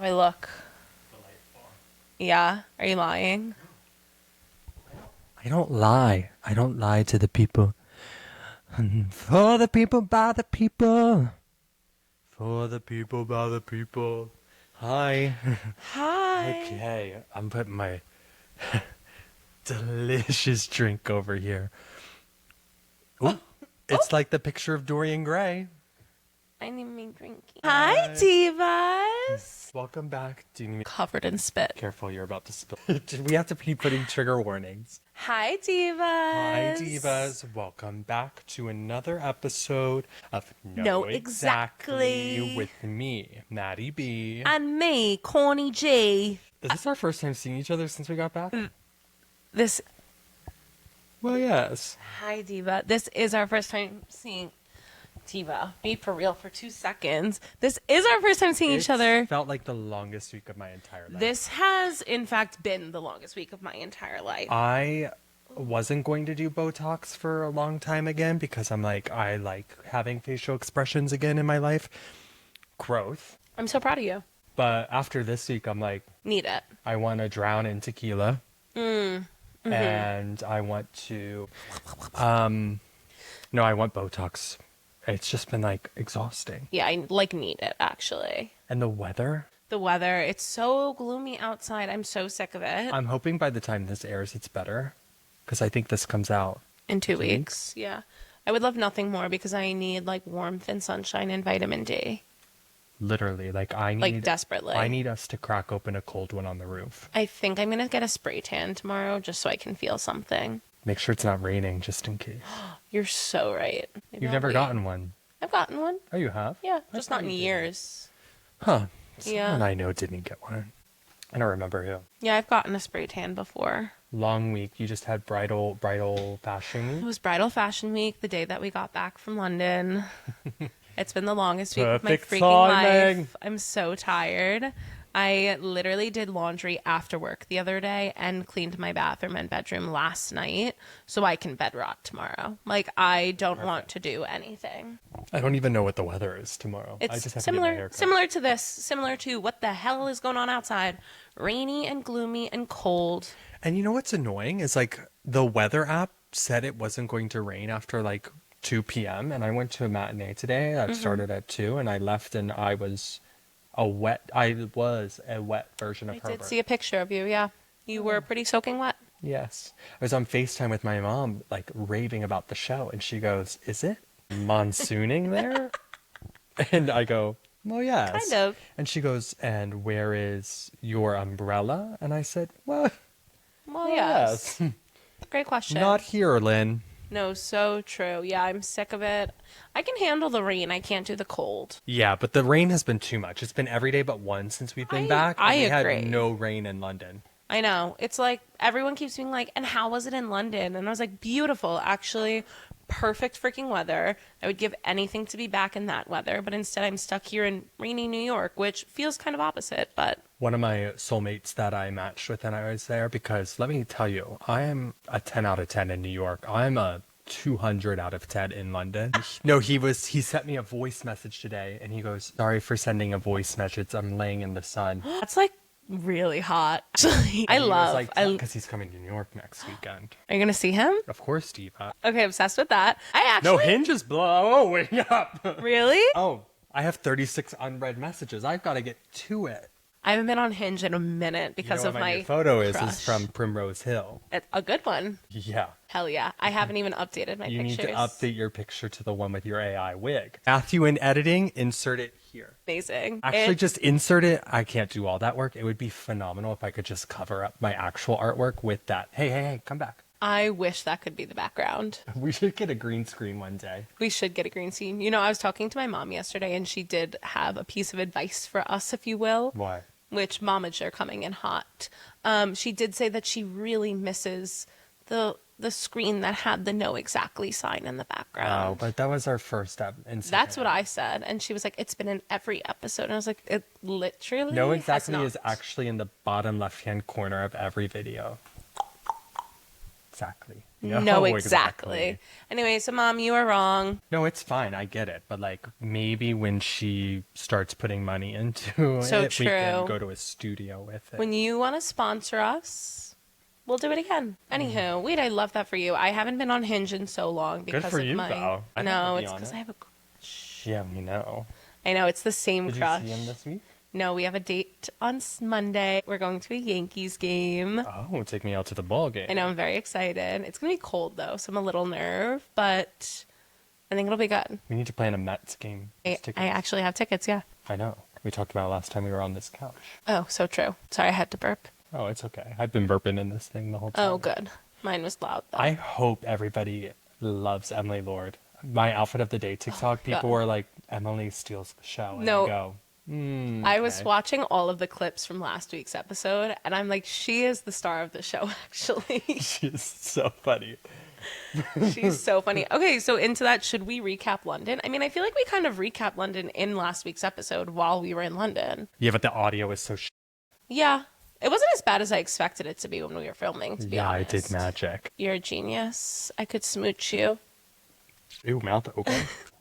I look? Yeah. Are you lying? I don't lie. I don't lie to the people. For the people, by the people. For the people, by the people. Hi. Hi. Okay, I'm putting my delicious drink over here. Ooh, it's like the picture of Dorian Gray. I need me drinking. Hi, divas. Welcome back. Do you need me? Covered in spit. Careful, you're about to spill. We have to be putting trigger warnings. Hi, divas. Hi, divas. Welcome back to another episode of No, exactly. with me, Maddie B. And me, Corny G. Is this our first time seeing each other since we got back? This. Well, yes. Hi, diva. This is our first time seeing. Diva, be for real for 2 seconds. This is our first time seeing each other. Felt like the longest week of my entire life. This has, in fact, been the longest week of my entire life. I wasn't going to do Botox for a long time again because I like having facial expressions again in my life. Growth. I'm so proud of you. But after this week, I'm like, Need it. I want to drown in tequila. Mm-hmm. And I want to, no, I want Botox. It's just been like exhausting. Yeah, I need it actually. And the weather? The weather, it's so gloomy outside. I'm so sick of it. I'm hoping by the time this airs, it's better. Because I think this comes out in 2 weeks. Yeah. I would love nothing more because I need like warmth and sunshine and vitamin D. Literally, desperately. I need us to crack open a cold one on the roof. I think I'm going to get a spray tan tomorrow just so I can feel something. Make sure it's not raining, just in case. You're so right. You've never gotten one? I've gotten one. Oh, you have? Yeah, just not in years. Huh. Yeah. Someone I know didn't get one. I don't remember who. Yeah, I've gotten a spray tan before. Long week. You just had bridal fashion week? It was bridal fashion week, the day that we got back from London. It's been the longest week of my Perfect freaking timing. life. I'm so tired. I literally did laundry after work the other day and cleaned my bathroom and bedroom last night so I can bed rot tomorrow. Like, I don't want to do anything. I don't even know what the weather is tomorrow. It's I just have to get my hair cut. similar to this, similar to what the hell is going on outside. Rainy and gloomy and cold. And you know what's annoying is like the weather app said it wasn't going to rain after like 2 p.m. And I went to a matinee today that started at 2 and I left and I was a wet version of her. I did see a picture of you, yeah. You were pretty soaking wet. Yes. I was on FaceTime with my mom, like raving about the show. And she goes, is it monsooning there? And I go, well, yes. Kind of. And she goes, and where is your umbrella? And I said, well yes. Great question. Not here, Lynn. No, so true. Yeah, I'm sick of it. I can handle the rain. I can't do the cold. Yeah, but the rain has been too much. It's been every day but one since we've been back. I agree. We had no rain in London. I know. It's like everyone keeps being like, and how was it in London? And I was like, beautiful. Actually, perfect freaking weather. I would give anything to be back in that weather. But instead, I'm stuck here in rainy New York, which feels kind of opposite. But one of my soulmates that I matched with when I was there, because let me tell you, I am a 10 out of 10 in New York. I'm a 200 out of 10 in London. No, he sent me a voice message today and he goes, sorry for sending a voice message. I'm laying in the sun. That's like really hot. Because he's coming to New York next weekend. Are you going to see him? Of course, Diva. Okay, obsessed with that. No, Hinge is blowing up. Really? Oh, I have 36 unread messages. I've got to get to it. I haven't been on Hinge in a minute because of my photo crush. is from Primrose Hill. A good one. Yeah. Hell yeah. I haven't even updated my pictures. You need to update your picture to the one with your AI wig. Matthew, in editing, insert it here. Amazing. Actually, just insert it. I can't do all that work. It would be phenomenal if I could just cover up my actual artwork with that. Hey, come back. I wish that could be the background. We should get a green screen one day. We should get a green screen. You know, I was talking to my mom yesterday and she did have a piece of advice for us, if you will. Why? Which momager are coming in hot. She did say that she really misses the screen that had the "no exactly" sign in the background. Oh, but that was our first step. That's what I said, and she was like, "It's been in every episode." And I was like, "It literally." No exactly has not. is actually in the bottom left-hand corner of every video. exactly. No, exactly. Anyway, so Mom, you are wrong. No, it's fine. I get it. But like maybe when she starts putting money into So it, we can true. go to a studio with it. When you want to sponsor us, we'll do it again. Anywho, wait, I love that for you. I haven't been on Hinge in so long because Good for of you, my. though. I No, have to be it's on because it. I have a crush. Yeah, we know. I know it's the same Did crush. you see him this week? No, we have a date on Monday. We're going to a Yankees game. Oh, take me out to the ball game. I know, I'm very excited. It's gonna be cold though, so I'm a little nervous, but I think it'll be good. We need to plan a Mets game. I actually have tickets. Yeah. I know. We talked about it last time we were on this couch. Oh, so true. Sorry, I had to burp. Oh, it's okay. I've been burping in this thing the whole time. Oh, good. Mine was loud though. I hope everybody loves Emily Lord. My outfit of the day TikTok, people God. were like, Emily steals the show. And No. I go, I was okay. watching all of the clips from last week's episode, and I'm like, she is the star of the show, actually. She's so funny. She's so funny. Okay, so into that, should we recap London? I mean, I feel like we kind of recapped London in last week's episode while we were in London. Yeah, but the audio is so Yeah. It wasn't as bad as I expected it to be when we were filming, to be Yeah, honest. I did magic. You're a genius. I could smooch you. Ew, mouth open.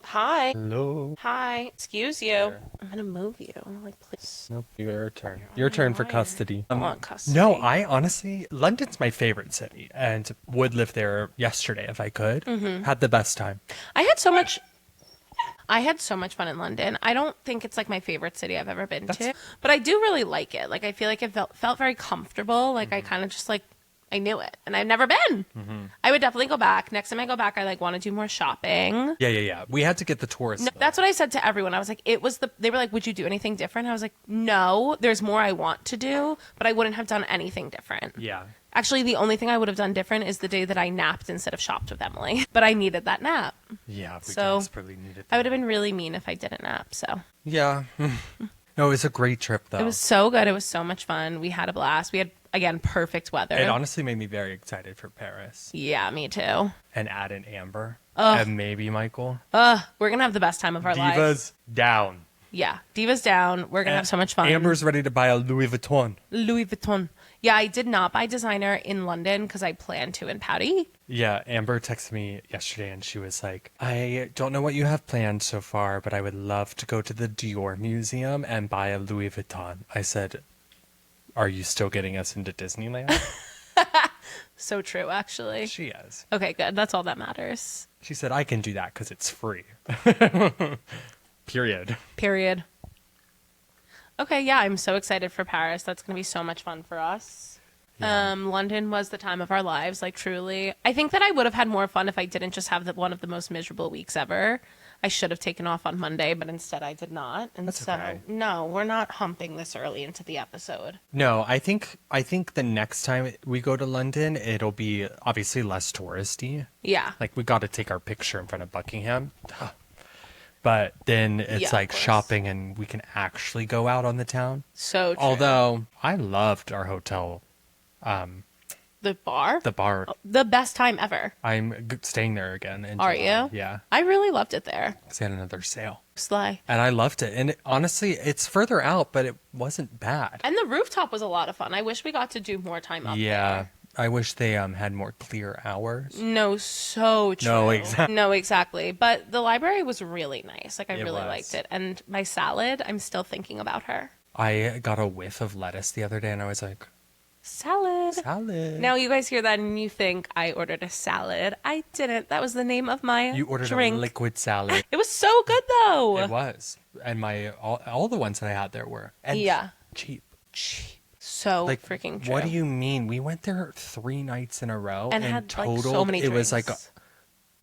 Hi. Hello. Hi. Excuse you. There. I'm gonna move you. Like, please. Nope, your turn. You're Your on turn for wire. custody. I want custody. No, I honestly, London's my favorite city and would live there yesterday if I could. Mm-hmm. Had the best time. I had so much fun in London. I don't think it's like my favorite city I've ever been to, but I do really like it. Like, I feel like it felt very comfortable. Like, I kind of just like, I knew it, and I've never been. I would definitely go back. Next time I go back, I like want to do more shopping. Yeah. We had to get the tourists. No, that's what I said to everyone. I was like, they were like, would you do anything different? I was like, no, there's more I want to do, but I wouldn't have done anything different. Yeah. Actually, the only thing I would have done different is the day that I napped instead of shopped with Emily. But I needed that nap. Yeah, we So, desperately needed I would have been really mean if I didn't nap. So Yeah. No, it was a great trip, though. it was so good. It was so much fun. We had a blast. We had, again, perfect weather. It honestly made me very excited for Paris. Yeah, me too. And add in Amber. Ugh. And maybe Michael. We're going to have the best time of our lives. Divas down. Yeah, Divas down. We're going to have so much fun. Amber's ready to buy a Louis Vuitton. Louis Vuitton. Yeah, I did not buy designer in London because I planned to in Paris. Yeah, Amber texted me yesterday and she was like, I don't know what you have planned so far, but I would love to go to the Dior Museum and buy a Louis Vuitton. I said, are you still getting us into Disneyland? So true, actually. She is. Okay, good. That's all that matters. She said, I can do that because it's free. Period. Period. Okay, yeah, I'm so excited for Paris. That's going to be so much fun for us. Yeah. London was the time of our lives, like truly. I think that I would have had more fun if I didn't just have one of the most miserable weeks ever. I should have taken off on Monday, but instead I did not. And That's so, okay. no, we're not humping this early into the episode. No, I think the next time we go to London, it'll be obviously less touristy. Yeah. Like we got to take our picture in front of Buckingham. But then it's Yeah, of like course. shopping and we can actually go out on the town. So true. Although I loved our hotel, The bar? the bar. The best time ever. I'm staying there again. In Are July. you? Yeah. I really loved it there. Because they had another sale. Slay. And I loved it. And honestly, it's further out, but it wasn't bad. And the rooftop was a lot of fun. I wish we got to do more time up Yeah. there. I wish they had more clear hours. No, so true. No, exact- No, exactly. But the library was really nice. Like, I It really was. liked it. And my salad, I'm still thinking about her. I got a whiff of lettuce the other day and I was like, Salad. salad. Now, you guys hear that and you think I ordered a salad. I didn't. That was the name of my You ordered drink. a liquid salad. It was so good, though. It was. And my all the ones that I had there were. And Yeah. cheap. So Like, freaking true. what do you mean? We went there 3 nights in a row. And in had total, like so many it was like drinks.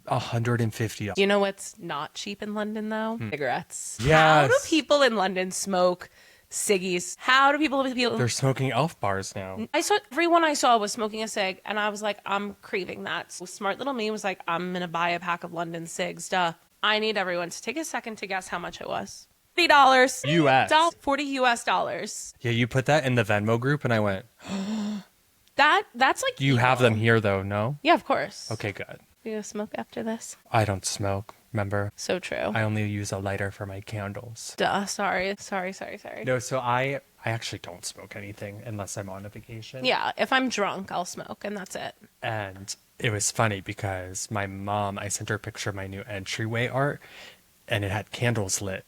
$150. You know what's not cheap in London, though? Cigarettes. How Yes. do people in London smoke ciggies? How do people... They're smoking elf bars now. I saw everyone I saw was smoking a cig, and I was like, I'm craving that. So smart little me was like, I'm gonna buy a pack of London cigs. Duh. I need everyone to take a second to guess how much it was. $40. US. $40 US. Yeah, you put that in the Venmo group and I went, That's like you have evil. them here though, no? Yeah, of course. Okay, good. You gonna smoke after this? I don't smoke, remember? So true. I only use a lighter for my candles. Duh. Sorry. No, so I actually don't smoke anything unless I'm on a vacation. Yeah, if I'm drunk, I'll smoke, and that's it. And it was funny because my mom, I sent her a picture of my new entryway art and it had candles lit.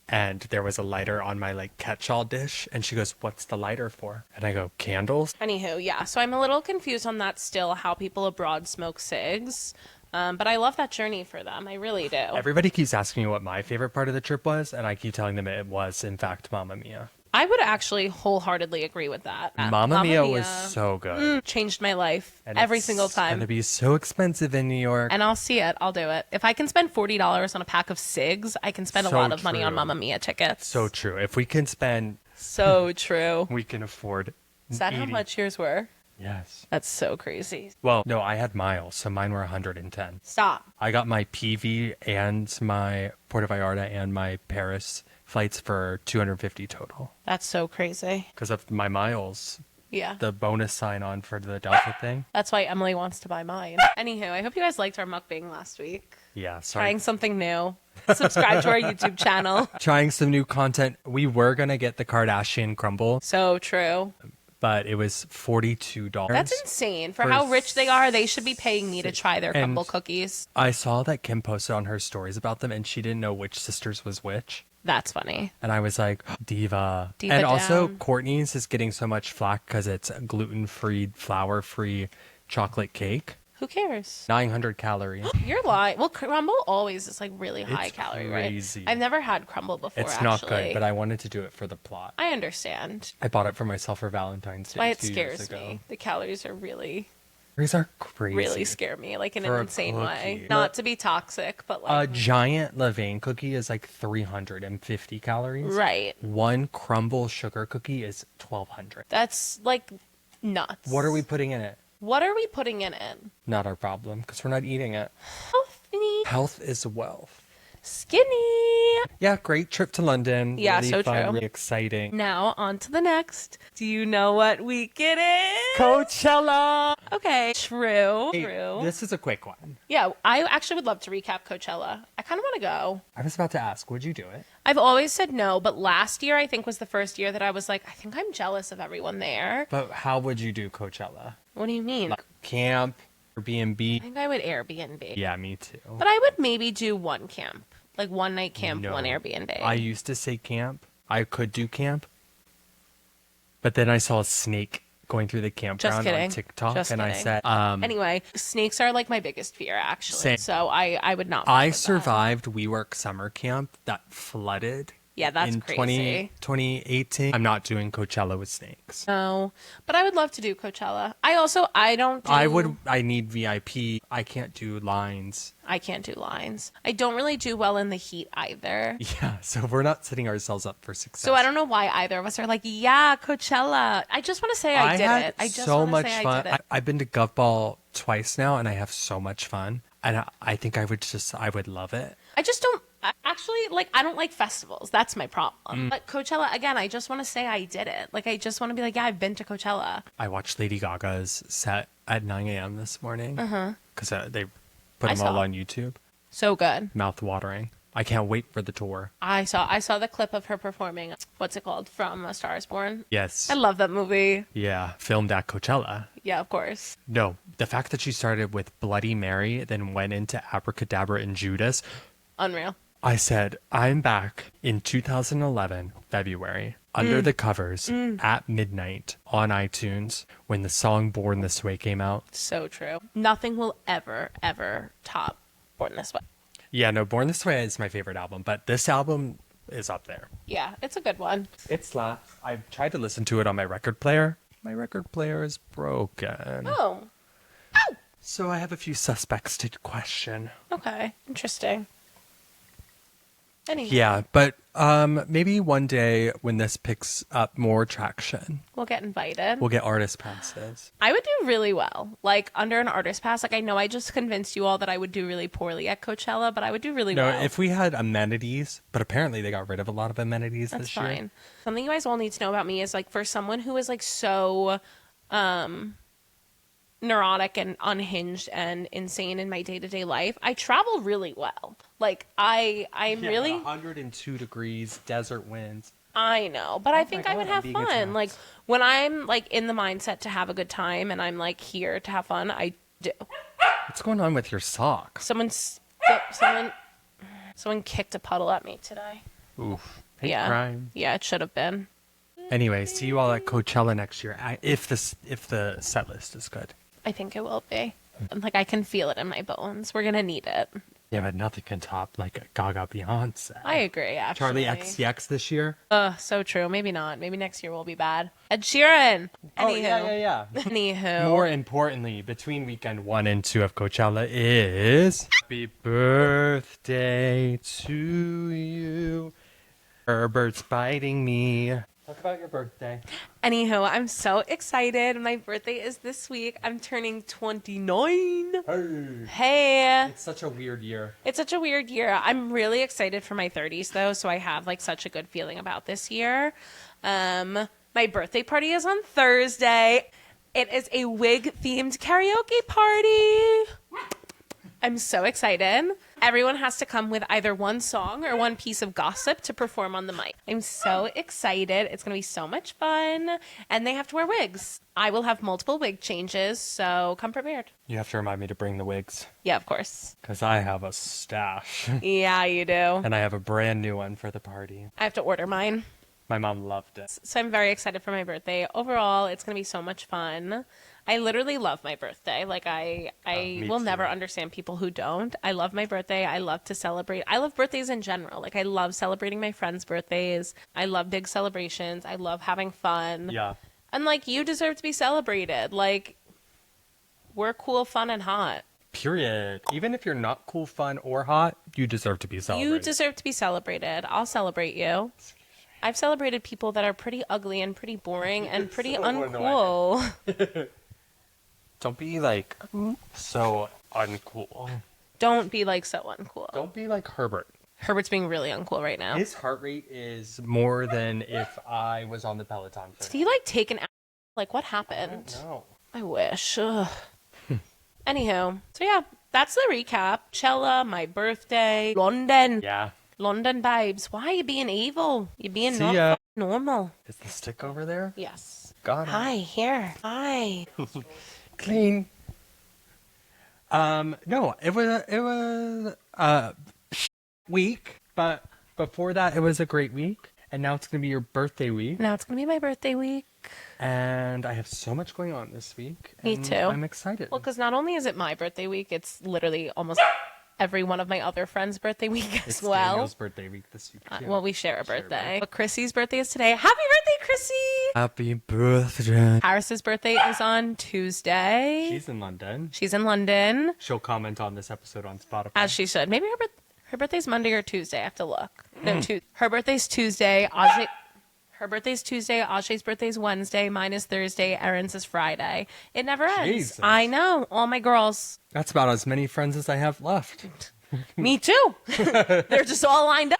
And there was a lighter on my like catch-all dish. And she goes, "What's the lighter for?" And I go, "Candles?" Anywho, yeah. So I'm a little confused on that still, how people abroad smoke cigs. But I love that journey for them. I really do. Everybody keeps asking me what my favorite part of the trip was. And I keep telling them it was, in fact, Mamma Mia. I would actually wholeheartedly agree with that. Mamma Mia was so good. Changed my life And every it's single time. gonna be so expensive in New York. And I'll see it. I'll do it. If I can spend $40 on a pack of cigs, I can spend a So lot of money on true. Mamma Mia tickets. So true. If we can spend, So true. we can afford. Is that how eating. much yours were? Yes. That's so crazy. Well, no, I had miles, so mine were 110. Stop. I got my PV and my Puerto Vallarta and my Paris flights for 250 total That's so crazy. because of my miles. Yeah. The bonus sign on for the Delta thing. That's why Emily wants to buy mine. Anywho, I hope you guys liked our mukbang last week. Yeah, sorry. Trying something new. Subscribe to our YouTube channel. Trying some new content. We were gonna get the Kardashian crumble, So true. but it was $42. That's insane. For For how rich they are, they should be paying me to try their And- crumble cookies. I saw that Kim posted on her stories about them, and she didn't know which sisters was which. That's funny. And I was like, diva. Diva and also, down. Courtney's is getting so much flack because it's gluten-free, flour-free chocolate cake. Who cares? 900 calories. You're lying. Well, crumble always is like really high It's calorie, crazy. right? I've never had crumble before. It's actually. not good, but I wanted to do it for the plot. I understand. I bought it for myself for Valentine's Day Why it 2 years scares ago. me. The calories are really, These are crazy. really scare me, like in For an a insane way. cookie. Not to be toxic, but A like giant Levain cookie is like 350 calories. right. One crumble sugar cookie is 1,200. That's like nuts. What are we putting in it? What are we putting in it? Not our problem, because we're not eating it. Healthy, Health is wealth. skinny. Yeah, great trip to London. Yeah, really so fun, true. really exciting. Now on to the next. Do you know what week it is? Coachella. Okay, true. Hey, True. this is a quick one. Yeah, I actually would love to recap Coachella. I kind of want to go. I was about to ask, would you do it? I've always said no, but last year I think was the first year that I was like, I think I'm jealous of everyone there. But how would you do Coachella? What do you mean? Like camp, I Airbnb? think I would Airbnb. Yeah, me too. But I would maybe do one camp. Like one night camp, No. one Airbnb. I used to say camp. I could do camp. But then I saw a snake going through the campground kidding. on TikTok, Just and I kidding. said, Anyway, snakes are like my biggest fear, actually. Same. So I would not. fuck I with that. survived WeWork summer camp that flooded. Yeah, that's in crazy. 2018. I'm not doing Coachella with snakes. No, but I would love to do Coachella. I don't do. I need VIP. I can't do lines. I can't do lines. I don't really do well in the heat either. Yeah, so we're not setting ourselves up for success. So I don't know why either of us are like, yeah, Coachella. I just want to say I did had it. I just so want much to say fun. I did it. I've been to Gov Ball twice now, and I have so much fun. And I think I would love it. I just don't actually like. I don't like festivals. That's my Mm. problem. But Coachella again. I just want to say I did it. Like I just want to be like, yeah, I've been to Coachella. I watched Lady Gaga's set at 9 a.m. this morning because they put I them all saw. on YouTube. So good. Mouth watering. I can't wait for the tour. I saw the clip of her performing. What's it called? From A Star Is Born. Yes. I love that movie. Yeah, filmed at Coachella. Yeah, of course. No, the fact that she started with Bloody Mary, then went into Abracadabra and Judas. Unreal. I said, I'm back in 2011, February, under the covers at midnight on iTunes when the song Born This Way came out. So true. Nothing will ever, ever top Born This Way. Yeah, no, Born This Way is my favorite album, but this album is up there. Yeah, it's a good one. It slaps. I've tried to listen to it on my record player. My record player is broken. Oh, So I have a few suspects to question. okay. Interesting. Anyway, Yeah, but maybe one day when this picks up more traction, we'll get invited. we'll get artist passes. I would do really well. Like, under an artist pass. Like, I know I just convinced you all that I would do really poorly at Coachella, but I would do really No, well. if we had amenities, but apparently they got rid of a lot of amenities That's this year. fine. Something you guys all need to know about me is, like, for someone who is, like, so neurotic and unhinged and insane in my day-to-day life, I travel really well. Like, I'm Yeah, really... 102 degrees, desert winds. I know, but I think I would God, I'm have being fun. attacked. Like, when I'm, like, in the mindset to have a good time and I'm, like, here to have fun, I do. What's going on with your sock? Someone kicked a puddle at me today. Oof. Hate Yeah. crime. Yeah, it should have been. Anyway, see you all at Coachella next year, if the set list is good. I think it will be. Like, I can feel it in my bones. We're gonna need it. Yeah, but nothing can top like a Gaga Beyonce. I agree, actually. Charlie XCX this year. So true. Maybe not. Maybe next year will be bad. Ed Sheeran. Anywho. yeah. Anywho. More importantly, between weekend 1 and 2 of Coachella is Happy Birthday to you. Herbert's biting me. Talk about your birthday. Anywho, I'm so excited. My birthday is this week. I'm turning 29. Hey. It's such a weird year. It's such a weird year. I'm really excited for my 30s, though, so I have, like, such a good feeling about this year. My birthday party is on Thursday. It is a wig-themed karaoke party. I'm so excited. Everyone has to come with either one song or one piece of gossip to perform on the mic. I'm so excited. It's going to be so much fun. And they have to wear wigs. I will have multiple wig changes, so come prepared. You have to remind me to bring the wigs. Yeah, of course. Because I have a stash. Yeah, you do. And I have a brand new one for the party. I have to order mine. My mom loved it. So I'm very excited for my birthday. Overall, it's going to be so much fun. I literally love my birthday. Like, I will too. never understand people who don't. I love my birthday. I love to celebrate. I love birthdays in general. Like, I love celebrating my friends' birthdays. I love big celebrations. I love having fun. Yeah. And, like, you deserve to be celebrated. Like, we're cool, fun, and hot. Period. Even if you're not cool, fun, or hot, you deserve to be celebrated. You deserve to be celebrated. I'll celebrate you. I've celebrated people that are pretty ugly and pretty boring and pretty so uncool. Don't be like so uncool. Don't be like so uncool. Don't be like Herbert. Herbert's being really uncool right now. His heart rate is more than if I was on the Peloton. Did he like take an like what happened? No. I wish. Ugh. Anywho, so yeah, that's the recap. Coachella, my birthday, London. Yeah. London vibes. Why are you being evil? You're being See not ya. normal. Is the stick over there? Yes. Got it. Hi, here. Hi. Clean. No, it was a week, but before that it was a great week, and now it's gonna be your birthday week. Now it's gonna be my birthday week. And I have so much going on this week. Me and too. I'm excited. Well, because not only is it my birthday week, it's literally almost every one of my other friends' birthday week as it's well. Daniel's birthday week this week too. Well, we share a birthday. But Chrissy's birthday is today. Happy birthday, Chrissy! Happy birthday. Harris's birthday is on Tuesday. She's in London. She's in London, She'll comment on this episode on Spotify. as she should. Maybe her birthday's Monday or Tuesday. I have to look. No, her birthday's Tuesday. Her birthday's Tuesday. Ajay's birthday's Wednesday. Mine is Thursday. Erin's is Friday. It never ends. Jesus. I know. All my girls. That's about as many friends as I have left. Me too. They're just all lined up.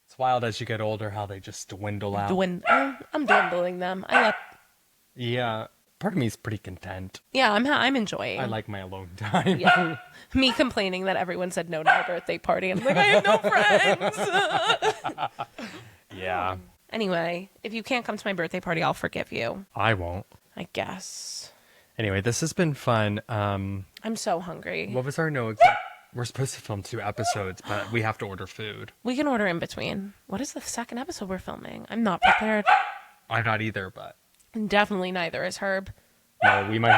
It's wild as you get older how they just dwindle out. I'm dwindling them. Yeah, part of me is pretty content. Yeah, I'm enjoying. I like my alone time. Yeah. Me complaining that everyone said no to my birthday party. I'm like, I have no friends. Yeah. Anyway, if you can't come to my birthday party, I'll forgive you. I won't. I guess. Anyway, this has been fun. I'm so hungry. What was our no exact? We're supposed to film 2 episodes, but we have to order food. We can order in between. What is the second episode we're filming? I'm not prepared. I'm not either, but Definitely neither is Herb. no, we might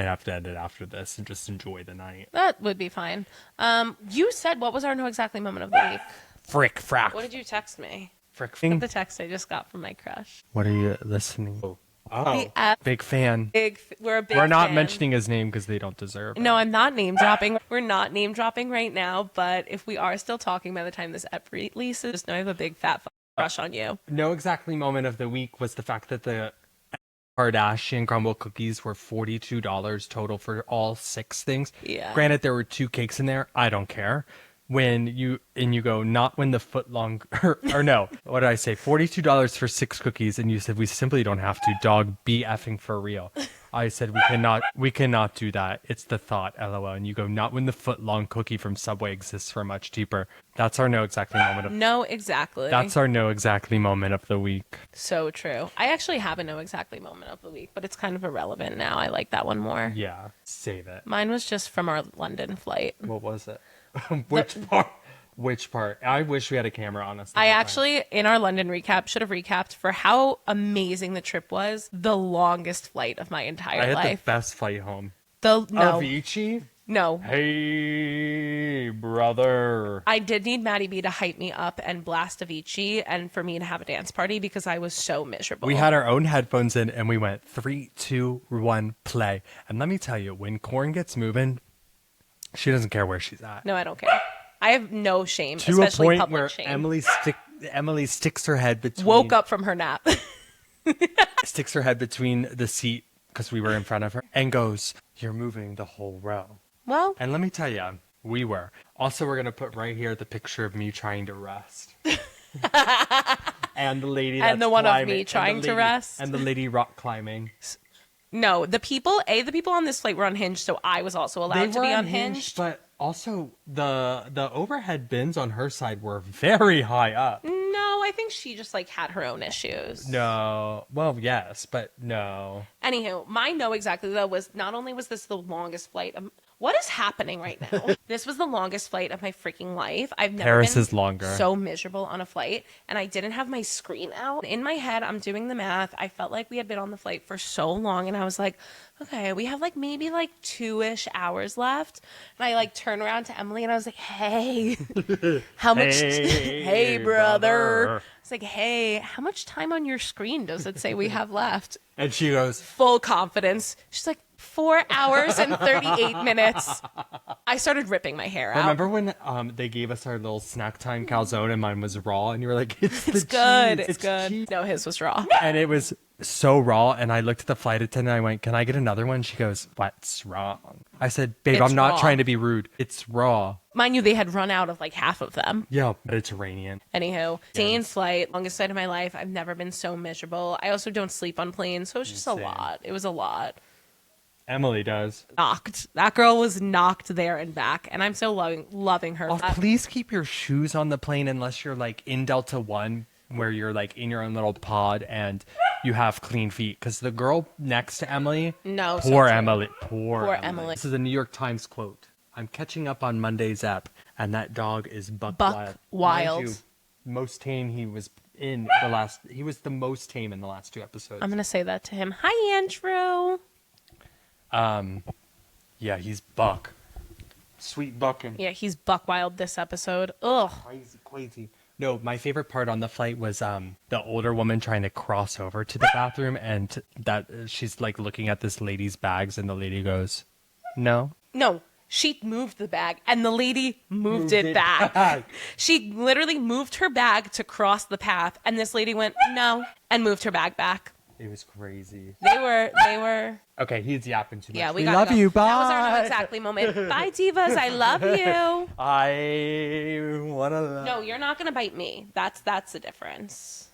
have to end it after this and just enjoy the night. That would be fine. You said what was our no exactly moment of the week? Frick, frack. What did you text me? Frick. The text I just got from my crush. What are you listening? Oh, big fan. We're a big We're not fan. mentioning his name because they don't deserve it. No, I'm not name dropping. We're not name dropping right now, but if we are still talking by the time this ep releases, just know I have a big fat crush on you. No exactly moment of the week was the fact that the Kardashian crumble cookies were $42 total for all 6 things. Yeah. Granted, there were 2 cakes in there. I don't care. When you go, not when the foot long, or no, what did I say? $42 for 6 cookies. And you said, we simply don't have to, dog, be effing for real. I said, we cannot do that. It's the thought, LOL. And you go, not when the foot-long cookie from Subway exists for much cheaper. That's our no exactly moment of No, exactly. That's our no exactly moment of the week. So true. I actually have a no exactly moment of the week, but it's kind of irrelevant now. I like that one more. Yeah, save it. Mine was just from our London flight. What was it? Which part? Which part? I wish we had a camera on us. I actually, in our London recap, should have recapped for how amazing the trip was. The longest flight of my entire I had life. the best flight home. No. Avicii? No. Hey, brother. I did need Maddie B to hype me up and blast Avicii and for me to have a dance party because I was so miserable. We had our own headphones in and we went 3, 2, 1, play. And let me tell you, when Corinne gets moving, she doesn't care where she's at. No, I don't care. I have no shame, To especially a point public where shame. Emily sticks her head between... Woke up from her nap. Sticks her head between the seat, because we were in front of her, and goes, you're moving the whole row. Well, And let me tell you, we were. Also, we're going to put right here the picture of me trying to rest. And the lady that's And the one of climbing, me trying to lady- rest. And the lady rock climbing. no, the people on this flight were unhinged, so I was also allowed to be unhinged. But also, the overhead bins on her side were very high up. No, I think she just like had her own issues. No. Well, yes, but no. Anywho, my no exactly though was not only was this the longest flight. What is happening right now? This was the longest flight of my freaking life. I've never Paris been is longer. so miserable on a flight, and I didn't have my screen out. In my head, I'm doing the math. I felt like we had been on the flight for so long, and I was like, okay, we have like maybe like 2-ish hours left. And I like turned around to Emily, and I was like, hey, how much? Hey, brother. It's like, hey, how much time on your screen does it say we have left? And she goes, Full confidence. She's like, 4 hours and 38 minutes. I started ripping my hair out. remember when they gave us our little snack time calzone and mine was raw and you were like, it's good. cheese. It's good. cheese." No, his was raw. And it was so raw and I looked at the flight attendant and I went, can I get another one? She goes, what's wrong? I said, babe, It's I'm not raw. trying to be rude. It's raw. Mind you, they had run out of like half of them. Yeah, Mediterranean. Anywho, insane flight, longest flight of my life. I've never been so miserable. I also don't sleep on planes, so it was just a Insane. lot. It was a lot. Emily does. Knocked. That girl was knocked there and back, and I'm so loving her. Oh, please keep your shoes on the plane unless you're like in Delta One, where you're like in your own little pod and you have clean feet. Because the girl next to Emily, No, so poor true. Emily, poor Emily. Emily. This is a New York Times quote. I'm catching up on Monday's app, and that dog is buck wild. Mind you, most tame he was in the last. He was the most tame in the last 2 episodes. I'm gonna say that to him. Hi, Andrew. Yeah, he's buck. Sweet bucking. Yeah, he's buck wild this episode. Ugh. Crazy. No, my favorite part on the flight was the older woman trying to cross over to the bathroom, and that she's like looking at this lady's bags, and the lady goes, "No." No, she moved the bag, and the lady moved it back. She literally moved her bag to cross the path, and this lady went, no, and moved her bag back. It was crazy. They were. Okay, he's yapping too much. Yeah, we love gotta go. you. Bye. That was our no exactly moment. Bye, divas. I love you. I wanna. No, you're not gonna bite me. That's the difference.